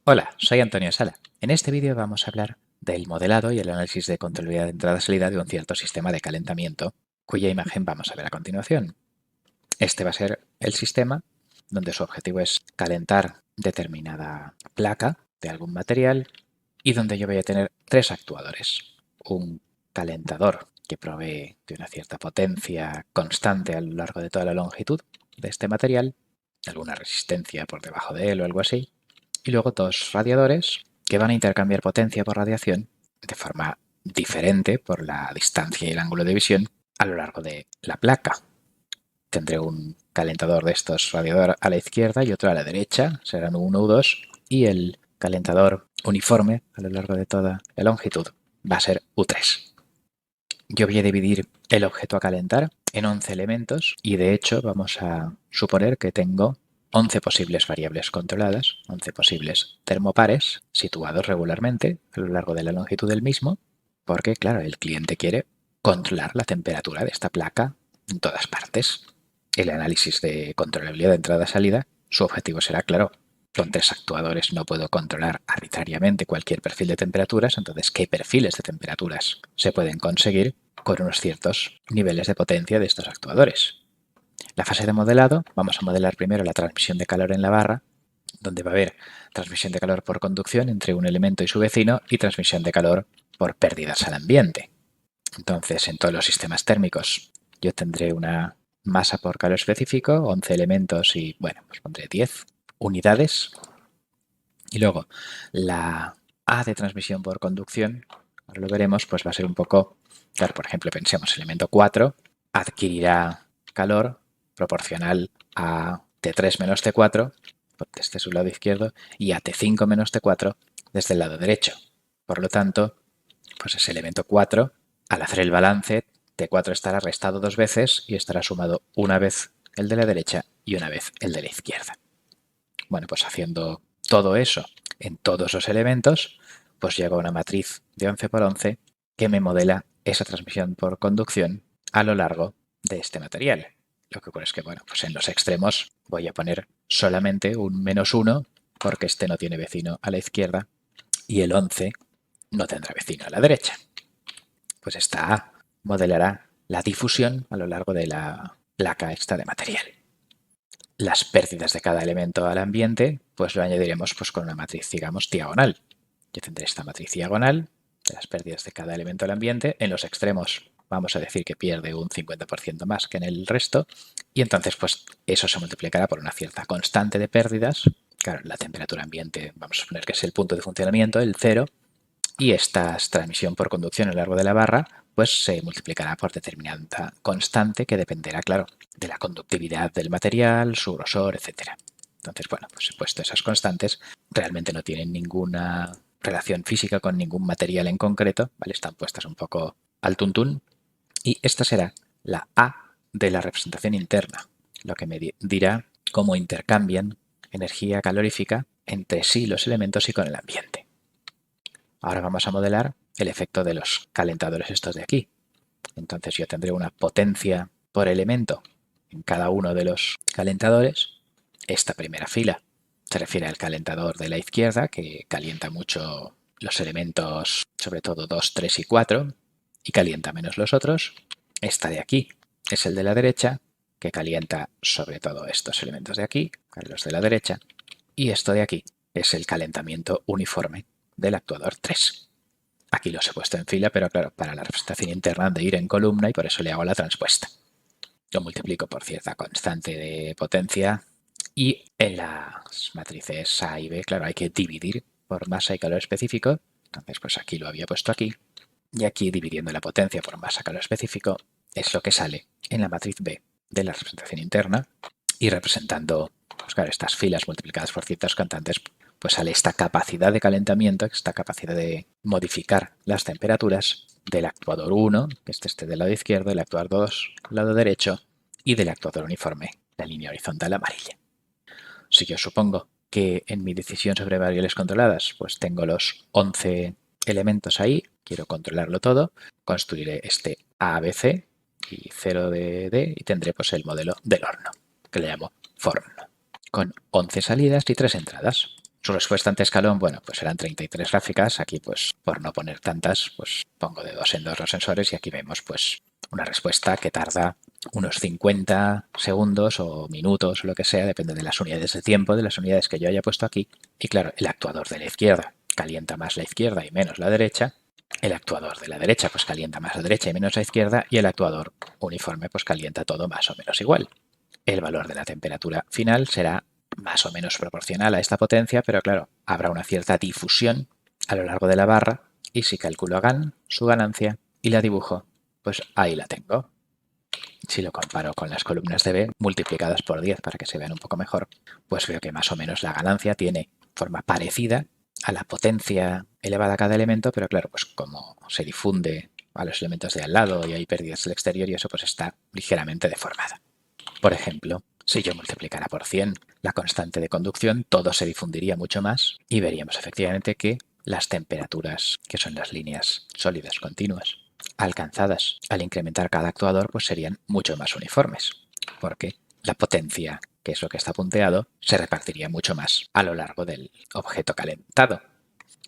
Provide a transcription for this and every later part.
Hola, soy Antonio Sala. En este vídeo vamos a hablar del modelado y el análisis de controlabilidad de entrada-salida de un cierto sistema de calentamiento, cuya imagen vamos a ver a continuación. Este va a ser el sistema donde su objetivo es calentar determinada placa de algún material y donde yo voy a tener tres actuadores. Un calentador que provee de una cierta potencia constante a lo largo de toda la longitud de este material, alguna resistencia por debajo de él o algo así, y luego dos radiadores que van a intercambiar potencia por radiación de forma diferente por la distancia y el ángulo de visión a lo largo de la placa. Tendré un calentador de estos radiador a la izquierda y otro a la derecha, serán uno u dos, y el calentador uniforme a lo largo de toda la longitud va a ser U3. Yo voy a dividir el objeto a calentar en 11 elementos y de hecho vamos a suponer que tengo 11 posibles variables controladas, 11 posibles termopares situados regularmente a lo largo de la longitud del mismo, porque claro, el cliente quiere controlar la temperatura de esta placa en todas partes. El análisis de controlabilidad de entrada-salida, su objetivo será, claro, con tres actuadores no puedo controlar arbitrariamente cualquier perfil de temperaturas, entonces, ¿qué perfiles de temperaturas se pueden conseguir con unos ciertos niveles de potencia de estos actuadores? La fase de modelado, vamos a modelar primero la transmisión de calor en la barra, donde va a haber transmisión de calor por conducción entre un elemento y su vecino y transmisión de calor por pérdidas al ambiente. Entonces, en todos los sistemas térmicos yo tendré una masa por calor específico, 11 elementos y, bueno, pues pondré 10 unidades. Y luego, la A de transmisión por conducción, ahora lo veremos, pues va a ser un poco, claro, por ejemplo, pensemos, elemento 4 adquirirá calor proporcional a T3 menos T4 desde su lado izquierdo y a T5 menos T4 desde el lado derecho. Por lo tanto, pues ese elemento 4, al hacer el balance, T4 estará restado dos veces y estará sumado una vez el de la derecha y una vez el de la izquierda. Bueno, pues haciendo todo eso en todos los elementos, pues llego a una matriz de 11 por 11 que me modela esa transmisión por conducción a lo largo de este material. Lo que ocurre es que, bueno, pues en los extremos voy a poner solamente un -1 porque este no tiene vecino a la izquierda y el 11 no tendrá vecino a la derecha. Pues esta A modelará la difusión a lo largo de la placa esta de material. Las pérdidas de cada elemento al ambiente, pues lo añadiremos pues con una matriz, digamos, diagonal. Yo tendré esta matriz diagonal de las pérdidas de cada elemento al ambiente. En los extremos vamos a decir que pierde un 50% más que en el resto y entonces pues eso se multiplicará por una cierta constante de pérdidas. Claro, la temperatura ambiente vamos a suponer que es el punto de funcionamiento, el 0, y esta transmisión por conducción a lo largo de la barra pues se multiplicará por determinada constante que dependerá, claro, de la conductividad del material, su grosor, etc. Entonces, bueno, pues puesto esas constantes, realmente no tienen ninguna relación física con ningún material en concreto, ¿vale? Están puestas un poco al tuntún. Y esta será la A de la representación interna, lo que me dirá cómo intercambian energía calorífica entre sí los elementos y con el ambiente. Ahora vamos a modelar el efecto de los calentadores estos de aquí. Entonces yo tendré una potencia por elemento en cada uno de los calentadores. Esta primera fila se refiere al calentador de la izquierda, que calienta mucho los elementos, sobre todo 2, 3 y 4, y calienta menos los otros. Esta de aquí es el de la derecha, que calienta sobre todo estos elementos de aquí, los de la derecha, y esto de aquí es el calentamiento uniforme del actuador 3. Aquí los he puesto en fila, pero claro, para la representación interna de ir en columna y por eso le hago la transpuesta. Lo multiplico por cierta constante de potencia y en las matrices A y B, claro, hay que dividir por masa y calor específico. Entonces, pues aquí lo había puesto aquí. Y aquí, dividiendo la potencia por masa y calor específico, es lo que sale en la matriz B de la representación interna. Y representando, pues claro, estas filas multiplicadas por ciertas constantes, pues sale esta capacidad de calentamiento, esta capacidad de modificar las temperaturas del actuador 1, que es este del lado izquierdo, del actuador 2, lado derecho, y del actuador uniforme, la línea horizontal amarilla. Si yo supongo que en mi decisión sobre variables controladas, pues tengo los 11 elementos ahí, quiero controlarlo todo, construiré este ABC y 0 de D y tendré pues el modelo del horno, que le llamo form, con 11 salidas y 3 entradas. Su respuesta ante escalón, bueno, pues eran 33 gráficas. Aquí, pues, por no poner tantas, pues pongo de 2 en 2 los sensores y aquí vemos, pues, una respuesta que tarda unos 50 segundos o minutos o lo que sea, depende de las unidades de tiempo, de las unidades que yo haya puesto aquí. Y claro, el actuador de la izquierda calienta más la izquierda y menos la derecha. El actuador de la derecha pues calienta más la derecha y menos la izquierda. Y el actuador uniforme pues calienta todo más o menos igual. El valor de la temperatura final será más o menos proporcional a esta potencia, pero claro, habrá una cierta difusión a lo largo de la barra y si calculo GAN, su ganancia, y la dibujo, pues ahí la tengo. Si lo comparo con las columnas de B multiplicadas por 10 para que se vean un poco mejor, pues veo que más o menos la ganancia tiene forma parecida a la potencia elevada a cada elemento, pero claro, pues como se difunde a los elementos de al lado y hay pérdidas del exterior y eso pues está ligeramente deformada. Por ejemplo, si yo multiplicara por 100 la constante de conducción, todo se difundiría mucho más y veríamos efectivamente que las temperaturas, que son las líneas sólidas continuas, alcanzadas al incrementar cada actuador, pues serían mucho más uniformes, porque la potencia, que es lo que está punteado, se repartiría mucho más a lo largo del objeto calentado.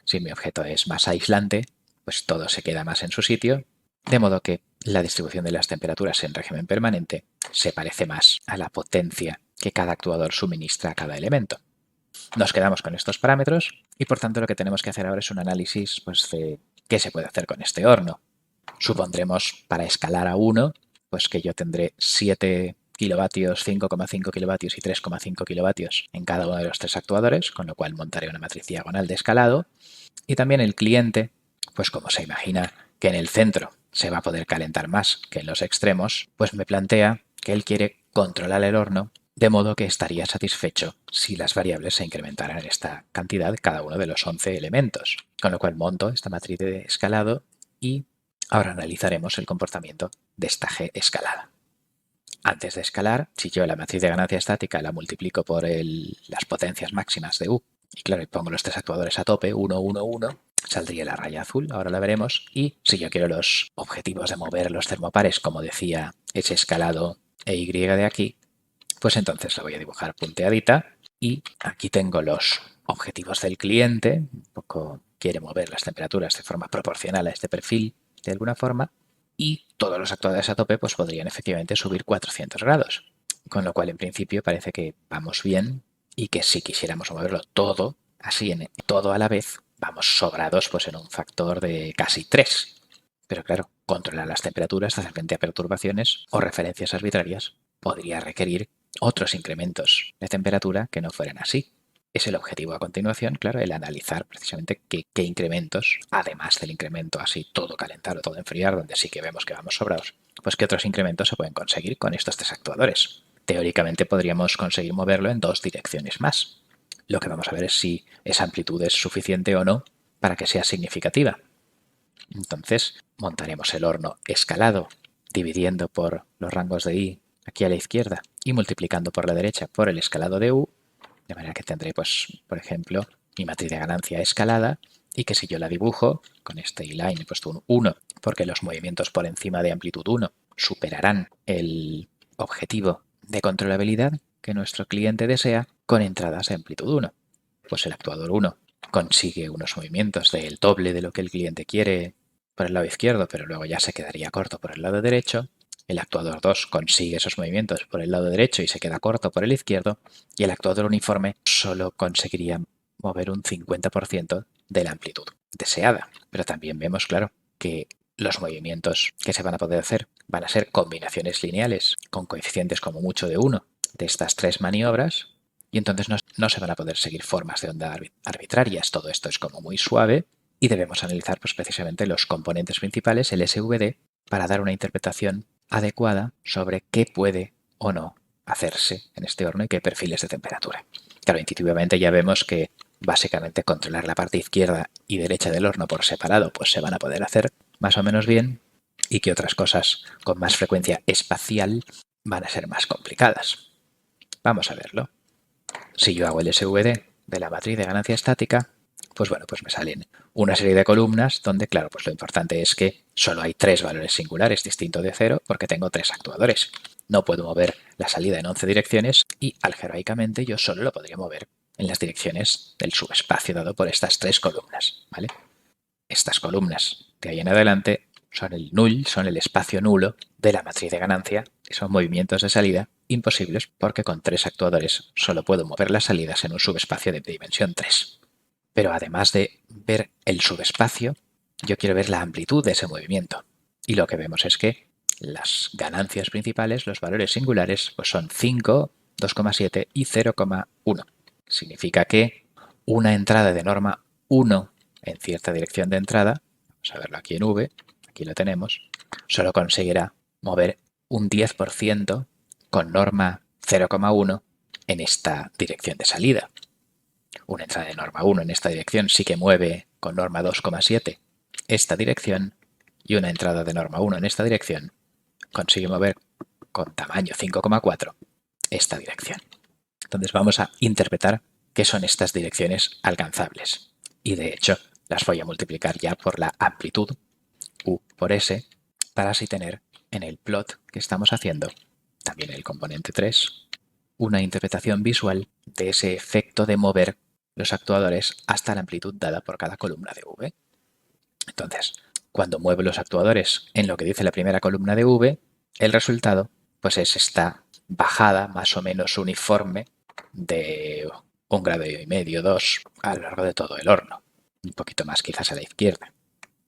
Si mi objeto es más aislante, pues todo se queda más en su sitio, de modo que la distribución de las temperaturas en régimen permanente se parece más a la potencia que cada actuador suministra a cada elemento. Nos quedamos con estos parámetros y por tanto lo que tenemos que hacer ahora es un análisis pues, de qué se puede hacer con este horno. Supondremos para escalar a 1 pues que yo tendré 7 kilovatios, 5,5 kilovatios y 3,5 kilovatios en cada uno de los tres actuadores, con lo cual montaré una matriz diagonal de escalado. Y también el cliente, pues como se imagina que en el centro se va a poder calentar más que en los extremos, pues me plantea que él quiere controlar el horno de modo que estaría satisfecho si las variables se incrementaran en esta cantidad cada uno de los 11 elementos. Con lo cual monto esta matriz de escalado y ahora analizaremos el comportamiento de esta G escalada. Antes de escalar, si yo la matriz de ganancia estática la multiplico por las potencias máximas de U, y claro, y pongo los tres actuadores a tope, 1, 1, 1, saldría la raya azul, ahora la veremos, y si yo quiero los objetivos de mover los termopares, como decía ese escalado EY de aquí, pues entonces la voy a dibujar punteadita, y aquí tengo los objetivos del cliente, un poco quiere mover las temperaturas de forma proporcional a este perfil, de alguna forma, y todos los actuadores a tope pues podrían efectivamente subir 400 grados. Con lo cual, en principio, parece que vamos bien y que si quisiéramos moverlo todo, así en todo a la vez, vamos sobrados pues en un factor de casi 3. Pero claro, controlar las temperaturas, hacer frente a perturbaciones o referencias arbitrarias podría requerir otros incrementos de temperatura que no fueran así. Es el objetivo a continuación, claro, el analizar precisamente qué incrementos, además del incremento así todo calentar o todo enfriar, donde sí que vemos que vamos sobrados, pues qué otros incrementos se pueden conseguir con estos tres actuadores. Teóricamente podríamos conseguir moverlo en dos direcciones más. Lo que vamos a ver es si esa amplitud es suficiente o no para que sea significativa. Entonces montaremos el horno escalado, dividiendo por los rangos de I aquí a la izquierda y multiplicando por la derecha por el escalado de U, de manera que tendré, pues, por ejemplo, mi matriz de ganancia escalada y que si yo la dibujo, con este E-line he puesto un 1, porque los movimientos por encima de amplitud 1 superarán el objetivo de controlabilidad que nuestro cliente desea con entradas de amplitud 1. Pues el actuador 1 consigue unos movimientos del doble de lo que el cliente quiere por el lado izquierdo, pero luego ya se quedaría corto por el lado derecho. El actuador 2 consigue esos movimientos por el lado derecho y se queda corto por el izquierdo. Y el actuador uniforme solo conseguiría mover un 50% de la amplitud deseada. Pero también vemos, claro, que los movimientos que se van a poder hacer van a ser combinaciones lineales con coeficientes como mucho de 1 de estas tres maniobras y entonces no se van a poder seguir formas de onda arbitrarias. Todo esto es como muy suave y debemos analizar pues, precisamente los componentes principales, el SVD, para dar una interpretación adecuada sobre qué puede o no hacerse en este horno y qué perfiles de temperatura. Claro, intuitivamente ya vemos que básicamente controlar la parte izquierda y derecha del horno por separado pues se van a poder hacer más o menos bien y que otras cosas con más frecuencia espacial van a ser más complicadas. Vamos a verlo. Si yo hago el SVD de la matriz de ganancia estática, pues bueno, pues me salen una serie de columnas donde, claro, pues lo importante es que solo hay tres valores singulares distintos de 0 porque tengo tres actuadores. No puedo mover la salida en 11 direcciones y algebraicamente yo solo lo podría mover en las direcciones del subespacio dado por estas tres columnas, ¿vale? Estas columnas de ahí en adelante son el null, son el espacio nulo de la matriz de ganancia y son movimientos de salida imposibles porque con tres actuadores solo puedo mover las salidas en un subespacio de dimensión 3. Pero además de ver el subespacio, yo quiero ver la amplitud de ese movimiento. Y lo que vemos es que las ganancias principales, los valores singulares, pues son 5, 2,7 y 0,1. Significa que una entrada de norma 1 en cierta dirección de entrada, vamos a verlo aquí en V, aquí lo tenemos, solo conseguirá mover un 10% con norma 0,1 en esta dirección de salida. Una entrada de norma 1 en esta dirección sí que mueve con norma 2,7 esta dirección y una entrada de norma 1 en esta dirección consigue mover con tamaño 5,4 esta dirección. Entonces vamos a interpretar qué son estas direcciones alcanzables. Y de hecho las voy a multiplicar ya por la amplitud U por S para así tener en el plot que estamos haciendo, también el componente 3, una interpretación visual de ese efecto de mover los actuadores hasta la amplitud dada por cada columna de V. Entonces, cuando muevo los actuadores en lo que dice la primera columna de V, el resultado pues es esta bajada más o menos uniforme de 1,5 grados, 2 a lo largo de todo el horno. Un poquito más quizás a la izquierda.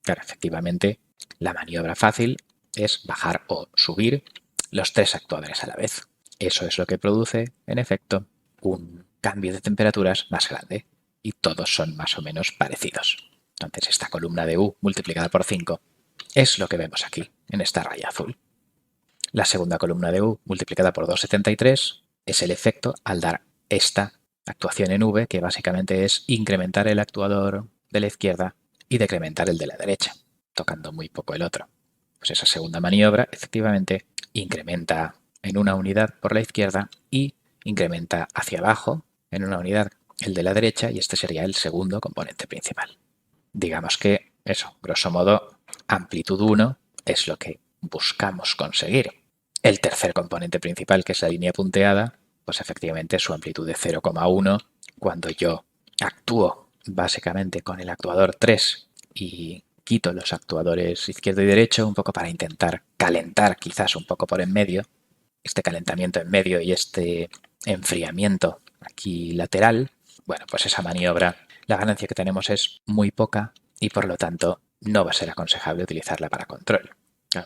Claro, efectivamente, la maniobra fácil es bajar o subir los tres actuadores a la vez. Eso es lo que produce, en efecto, un cambio de temperaturas más grande y todos son más o menos parecidos. Entonces esta columna de U multiplicada por 5 es lo que vemos aquí, en esta raya azul. La segunda columna de U multiplicada por 2,73 es el efecto al dar esta actuación en V, que básicamente es incrementar el actuador de la izquierda y decrementar el de la derecha, tocando muy poco el otro. Pues esa segunda maniobra efectivamente incrementa en una unidad por la izquierda y incrementa hacia abajo en una unidad el de la derecha y este sería el segundo componente principal. Digamos que eso, grosso modo, amplitud 1 es lo que buscamos conseguir. El tercer componente principal, que es la línea punteada, pues efectivamente su amplitud de 0,1 cuando yo actúo básicamente con el actuador 3 y quito los actuadores izquierdo y derecho un poco para intentar calentar quizás un poco por en medio, este calentamiento en medio y este enfriamiento aquí lateral, bueno, pues esa maniobra, la ganancia que tenemos es muy poca y por lo tanto no va a ser aconsejable utilizarla para control.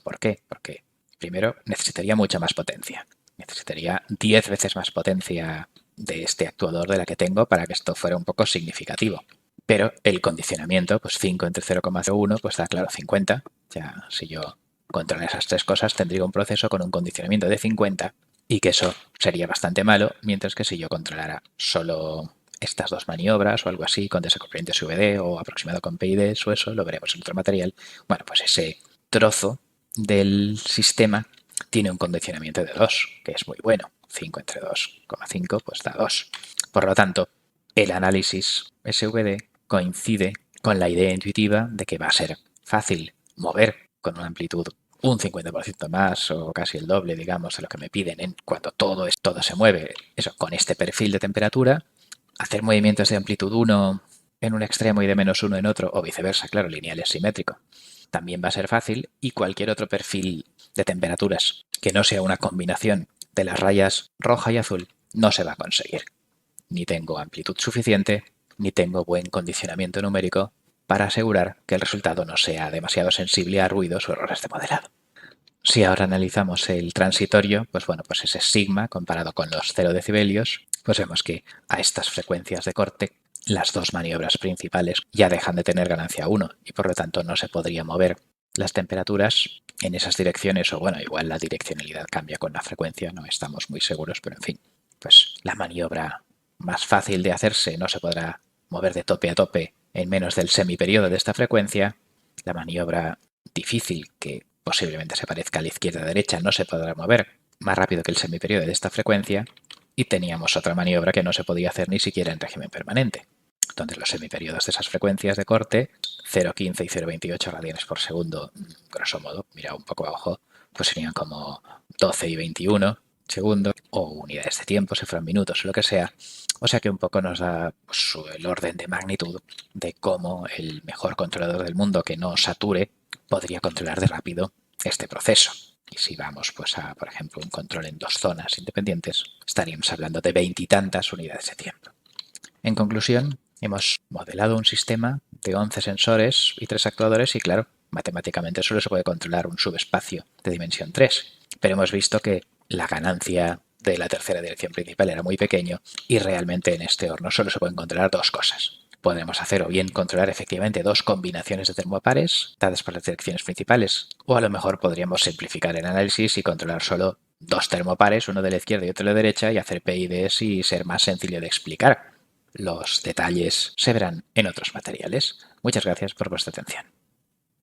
¿Por qué? Porque primero necesitaría mucha más potencia. Necesitaría 10 veces más potencia de este actuador de la que tengo para que esto fuera un poco significativo. Pero el condicionamiento, pues 5 entre 0,01, pues da claro 50. Ya si yo controlar esas tres cosas tendría un proceso con un condicionamiento de 50 y que eso sería bastante malo, mientras que si yo controlara solo estas dos maniobras o algo así con desacoplamiento SVD o aproximado con PIDs o eso, lo veremos en otro material, bueno, pues ese trozo del sistema tiene un condicionamiento de 2, que es muy bueno. 5 entre 2,5 pues da 2. Por lo tanto, el análisis SVD coincide con la idea intuitiva de que va a ser fácil mover con una amplitud un 50% más o casi el doble, digamos, de lo que me piden en cuando todo se mueve. Eso, con este perfil de temperatura, hacer movimientos de amplitud 1 en un extremo y de -1 en otro, o viceversa, claro, lineal es simétrico, también va a ser fácil y cualquier otro perfil de temperaturas que no sea una combinación de las rayas roja y azul no se va a conseguir. Ni tengo amplitud suficiente, ni tengo buen condicionamiento numérico para asegurar que el resultado no sea demasiado sensible a ruidos o errores de modelado. Si ahora analizamos el transitorio, pues bueno, pues ese sigma comparado con los 0 decibelios, pues vemos que a estas frecuencias de corte las dos maniobras principales ya dejan de tener ganancia 1 y por lo tanto no se podría mover las temperaturas en esas direcciones o bueno, igual la direccionalidad cambia con la frecuencia, no estamos muy seguros, pero en fin, pues la maniobra más fácil de hacerse no se podrá mover de tope a tope en menos del semiperiodo de esta frecuencia, la maniobra difícil que posiblemente se parezca a la izquierda-derecha no se podrá mover más rápido que el semiperiodo de esta frecuencia y teníamos otra maniobra que no se podía hacer ni siquiera en régimen permanente. Entonces los semiperiodos de esas frecuencias de corte, 0,15 y 0,28 radianes por segundo, grosso modo, mira un poco abajo, pues serían como 12 y 21. segundo o unidades de tiempo, si fueran minutos o lo que sea. O sea que un poco nos da pues, el orden de magnitud de cómo el mejor controlador del mundo que no sature podría controlar de rápido este proceso. Y si vamos pues a, por ejemplo, un control en 2 zonas independientes, estaríamos hablando de 20 y tantas unidades de tiempo. En conclusión, hemos modelado un sistema de 11 sensores y 3 actuadores y claro, matemáticamente solo se puede controlar un subespacio de dimensión 3, pero hemos visto que la ganancia de la tercera dirección principal era muy pequeño y realmente en este horno solo se pueden controlar 2 cosas. Podemos hacer o bien controlar efectivamente 2 combinaciones de termopares dadas por las direcciones principales, o a lo mejor podríamos simplificar el análisis y controlar solo 2 termopares, uno de la izquierda y otro de la derecha, y hacer PIDs y ser más sencillo de explicar. Los detalles se verán en otros materiales. Muchas gracias por vuestra atención.